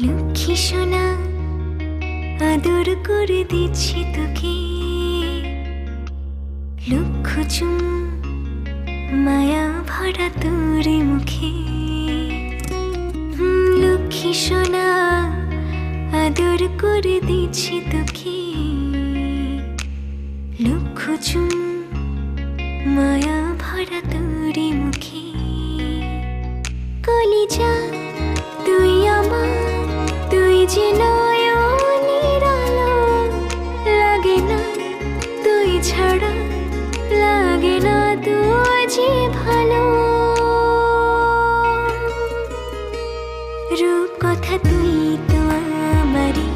লক্ষ্মী সোনা আদর করে দিচ্ছি তোকে, লক্ষ চুম মায়া ভরা তোর মুখে। লক্ষ্মী সোনা আদর করে দিচ্ছি তোকে, লক্ষ চুম মায়া ভরা তোর মুখে। কলিজা তুই আমার, তুই যে নয়নের আলো, লাগে না তুই ছাড়া, লাগে না তুই যে ভালো। রূপ কথা তুই তো আমারই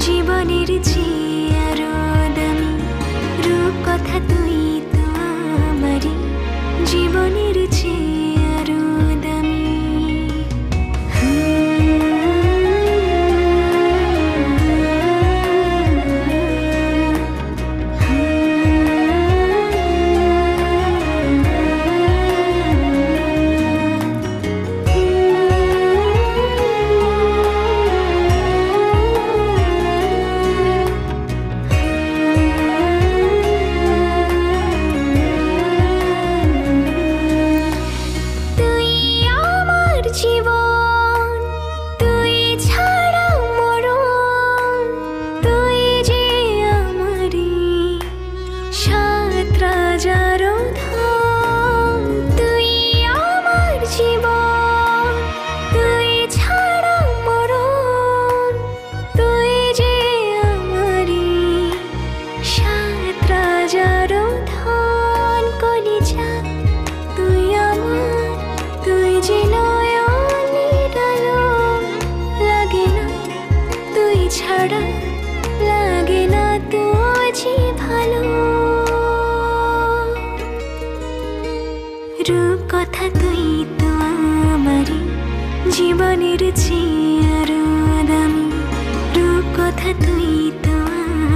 জীবনের চেয়ে আরো দামি, রূপ কথা তুই তো আমারই জীবনের চেয়ে আরো দামি। লাগে না তুঝে ভালো। রূপ কথা তুই তো আমারই জীবনের চেয়ে আরো দামি, রূপ কথা তুই তো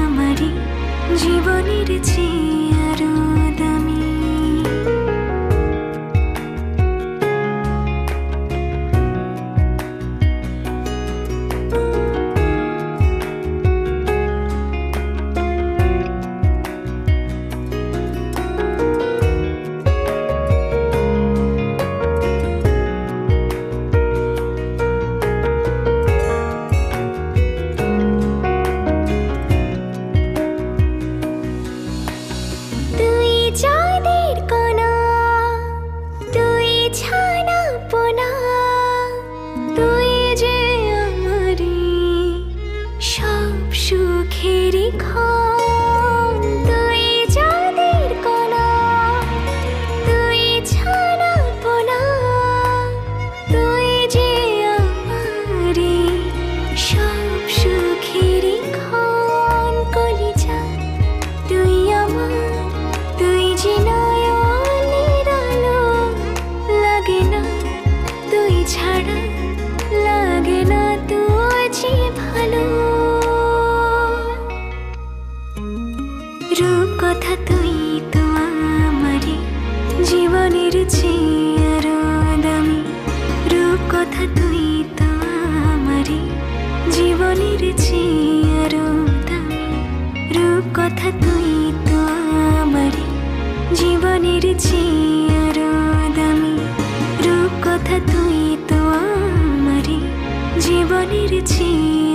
আমারই জীবনের চেয়ে আরো দামি। রূপ কথা তুই তো আমারই জীবনের চেয়ে আরো দামি, রূপ কথা তুই তো আমারই জীবনের চেয়ে আরো দামি, রূপ কথা তুই তো আমারই জীবনের চেয়ে আরো দামি, রূপ কথা তুই তো আমারই জীবনের চেয়ে